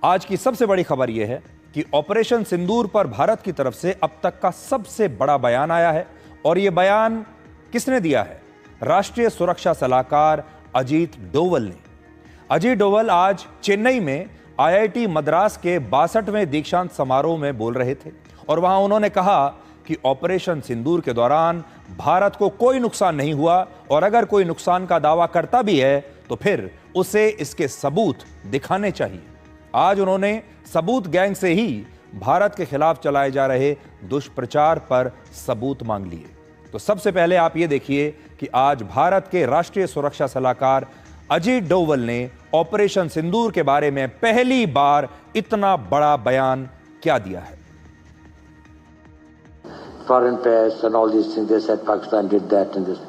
आज की सबसे बड़ी खबर यह है कि ऑपरेशन सिंदूर पर भारत की तरफ से अब तक का सबसे बड़ा बयान आया है। और यह बयान किसने दिया है? राष्ट्रीय सुरक्षा सलाहकार अजीत डोवल ने। अजीत डोवल आज चेन्नई में आईआईटी मद्रास के 62वें दीक्षांत समारोह में बोल रहे थे और वहां उन्होंने कहा कि ऑपरेशन सिंदूर के दौरान भारत को कोई नुकसान नहीं हुआ और अगर कोई नुकसान का दावा करता भी है तो फिर उसे इसके सबूत दिखाने चाहिए। आज उन्होंने सबूत गैंग से ही भारत के खिलाफ चलाए जा रहे दुष्प्रचार पर सबूत मांग लिए। तो सबसे पहले आप ये देखिए कि आज भारत के राष्ट्रीय सुरक्षा सलाहकार अजीत डोवल ने ऑपरेशन सिंदूर के बारे में पहली बार इतना बड़ा बयान क्या दिया है। Foreign press and all these things, they said Pakistan did that and this.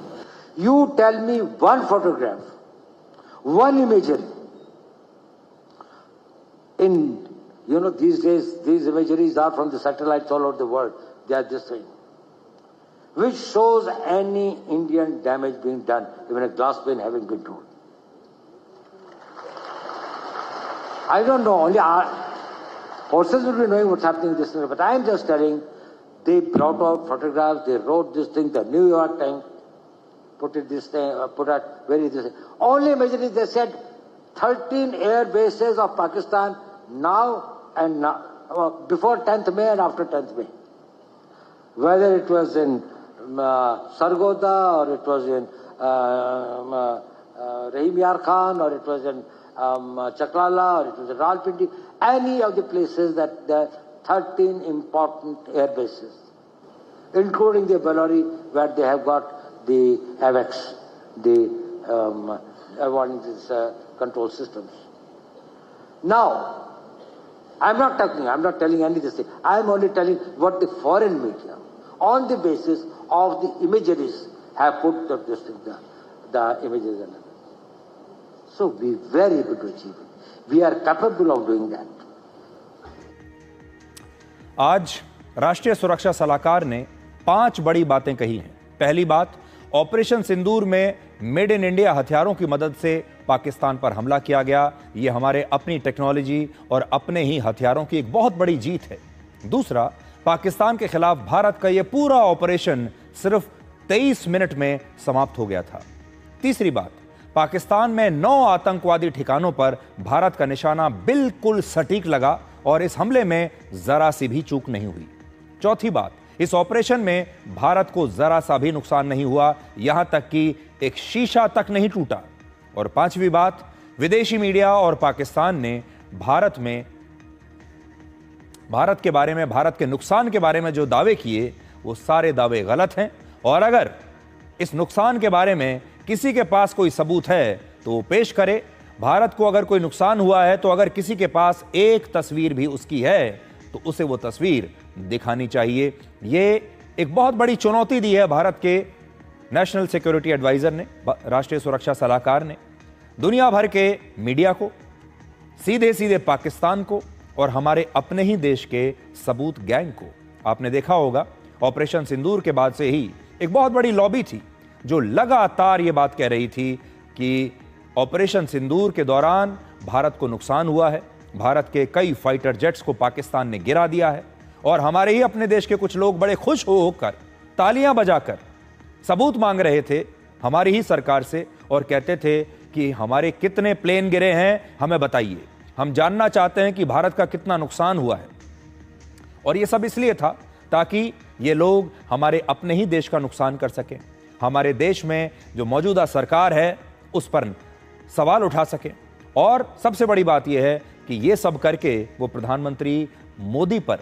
You tell me one photograph, one imagery. These days, these imageries are from the satellites all over the world. They are this thing. Which shows any Indian damage being done, even a glass pane having been torn. I don't know, only our forces will be knowing what's happening in this thing, but I am just telling, they brought out photographs, they wrote this thing, the New York Times put out very this thing. Only imagery, they said 13 air bases of Pakistan now and now, before 10th May and after 10th May. Whether it was in Sargodha or it was in Rahim Yar Khan or it was in Chaklala or it was in Rawalpindi, any of the places that there are 13 important air bases, including the Bellary where they have got the AVAX, the avoidance control systems. Now, I'm not telling any of this thing. I'm only telling what the foreign media, on the basis of the imageries, have put the images and everything. So we're very able to achieve it. We are capable of doing that. आज राष्ट्रीय सुरक्षा सलाहकार ने 5 बड़ी बातें कही हैं। पहली बात, ऑपरेशन सिंदूर में मेड इन इंडिया हथियारों की मदद से पाकिस्तान पर हमला किया गया। ये हमारे अपनी टेक्नोलॉजी और अपने ही हथियारों की एक बहुत बड़ी जीत है। दूसरा, पाकिस्तान के खिलाफ भारत का यह पूरा ऑपरेशन सिर्फ 23 मिनट में समाप्त हो गया था। तीसरी बात, पाकिस्तान में 9 आतंकवादी ठिकानों पर भारत का निशाना बिल्कुल सटीक लगा और इस हमले में जरा सी भी चूक नहीं हुई। चौथी बात, इस ऑपरेशन में भारत को जरा सा भी नुकसान नहीं हुआ, यहां तक कि एक शीशा तक नहीं टूटा। और पांचवी बात, विदेशी मीडिया और पाकिस्तान ने भारत के बारे में, भारत के नुकसान के बारे में जो दावे किए वो सारे दावे गलत हैं। और अगर इस नुकसान के बारे में किसी के पास कोई सबूत है तो वो पेश करे। भारत को अगर कोई नुकसान हुआ है तो अगर किसी के पास एक तस्वीर भी उसकी है तो उसे वो तस्वीर दिखानी चाहिए। ये एक बहुत बड़ी चुनौती दी है भारत के नेशनल सिक्योरिटी एडवाइजर ने, राष्ट्रीय सुरक्षा सलाहकार ने, दुनिया भर के मीडिया को, सीधे सीधे पाकिस्तान को और हमारे अपने ही देश के सबूत गैंग को। आपने देखा होगा ऑपरेशन सिंदूर के बाद से ही एक बहुत बड़ी लॉबी थी जो लगातार ये बात कह रही थी कि ऑपरेशन सिंदूर के दौरान भारत को नुकसान हुआ है, भारत के कई फाइटर जेट्स को पाकिस्तान ने गिरा दिया है। और हमारे ही अपने देश के कुछ लोग बड़े खुश होकर तालियां बजाकर सबूत मांग रहे थे हमारी ही सरकार से और कहते थे कि हमारे कितने प्लेन गिरे हैं हमें बताइए, हम जानना चाहते हैं कि भारत का कितना नुकसान हुआ है। और ये सब इसलिए था ताकि ये लोग हमारे अपने ही देश का नुकसान कर सकें, हमारे देश में जो मौजूदा सरकार है उस पर सवाल उठा सकें। और सबसे बड़ी बात यह है कि ये सब करके वो प्रधानमंत्री मोदी पर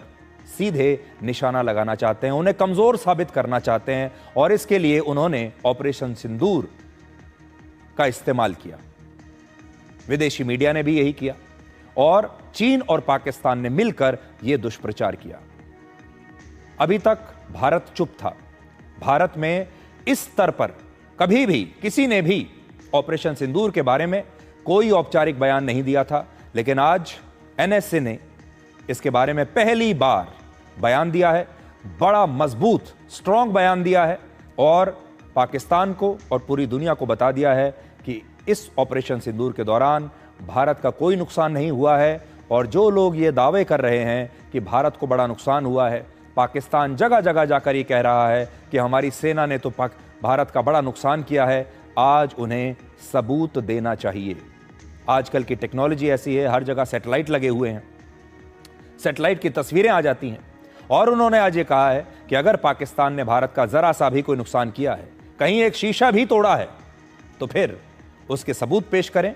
सीधे निशाना लगाना चाहते हैं, उन्हें कमजोर साबित करना चाहते हैं और इसके लिए उन्होंने ऑपरेशन सिंदूर का इस्तेमाल किया। विदेशी मीडिया ने भी यही किया और चीन और पाकिस्तान ने मिलकर यह दुष्प्रचार किया। अभी तक भारत चुप था। भारत में इस स्तर पर कभी भी किसी ने भी ऑपरेशन सिंदूर के बारे में कोई औपचारिक बयान नहीं दिया था, लेकिन आज एनएसए ने इसके बारे में पहली बार बयान दिया है, बड़ा मजबूत स्ट्रांग बयान दिया है और पाकिस्तान को और पूरी दुनिया को बता दिया है कि इस ऑपरेशन सिंदूर के दौरान भारत का कोई नुकसान नहीं हुआ है और जो लोग ये दावे कर रहे हैं कि भारत को बड़ा नुकसान हुआ है, पाकिस्तान जगह जगह जाकर ये कह रहा है कि हमारी सेना ने तो भारत का बड़ा नुकसान किया है, आज उन्हें सबूत देना चाहिए। आजकल की टेक्नोलॉजी ऐसी है, हर जगह सैटेलाइट लगे हुए हैं, सैटेलाइट की तस्वीरें आ जाती हैं। और उन्होंने आज ये कहा है कि अगर पाकिस्तान ने भारत का जरा सा भी कोई नुकसान किया है, कहीं एक शीशा भी तोड़ा है, तो फिर उसके सबूत पेश करें,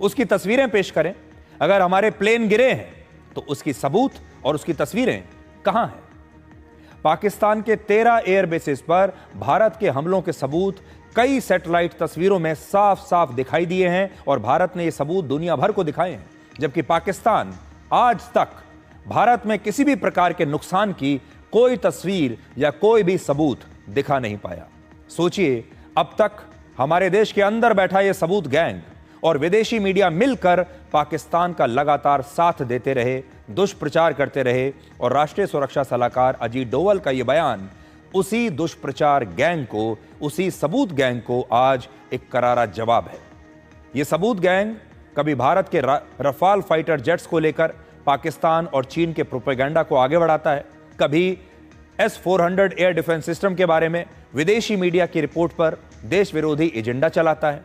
उसकी तस्वीरें पेश करें। अगर हमारे प्लेन गिरे हैं तो उसकी सबूत और उसकी तस्वीरें कहां हैं? पाकिस्तान के 13 एयर बेसिस पर भारत के हमलों के सबूत कई सैटेलाइट तस्वीरों में साफ साफ दिखाई दिए हैं और भारत ने ये सबूत दुनिया भर को दिखाए हैं, जबकि पाकिस्तान आज तक भारत में किसी भी प्रकार के नुकसान की कोई तस्वीर या कोई भी सबूत दिखा नहीं पाया। सोचिए, अब तक हमारे देश के अंदर बैठा यह सबूत गैंग और विदेशी मीडिया मिलकर पाकिस्तान का लगातार साथ देते रहे, दुष्प्रचार करते रहे, और राष्ट्रीय सुरक्षा सलाहकार अजीत डोवल का यह बयान उसी दुष्प्रचार गैंग को, उसी सबूत गैंग को आज एक करारा जवाब है। यह सबूत गैंग कभी भारत के रफाल फाइटर जेट्स को लेकर पाकिस्तान और चीन के प्रोपेगेंडा को आगे बढ़ाता है, कभी S-400 एयर डिफेंस सिस्टम के बारे में विदेशी मीडिया की रिपोर्ट पर देश विरोधी एजेंडा चलाता है।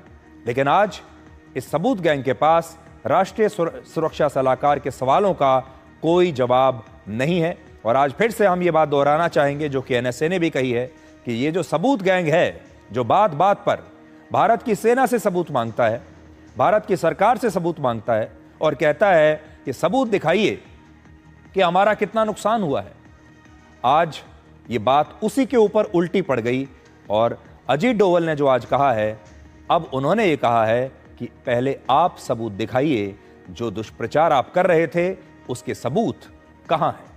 लेकिन आज इस सबूत गैंग के पास राष्ट्रीय सुरक्षा सलाहकार के सवालों का कोई जवाब नहीं है। और आज फिर से हम ये बात दोहराना चाहेंगे, जो कि NSA ने भी कही है, कि ये जो सबूत गैंग है, जो बात बात पर भारत की सेना से सबूत मांगता है, भारत की सरकार से सबूत मांगता है और कहता है कि सबूत दिखाइए कि हमारा कितना नुकसान हुआ है, आज ये बात उसी के ऊपर उल्टी पड़ गई। और अजीत डोवल ने जो आज कहा है, अब उन्होंने ये कहा है कि पहले आप सबूत दिखाइए, जो दुष्प्रचार आप कर रहे थे उसके सबूत कहां हैं।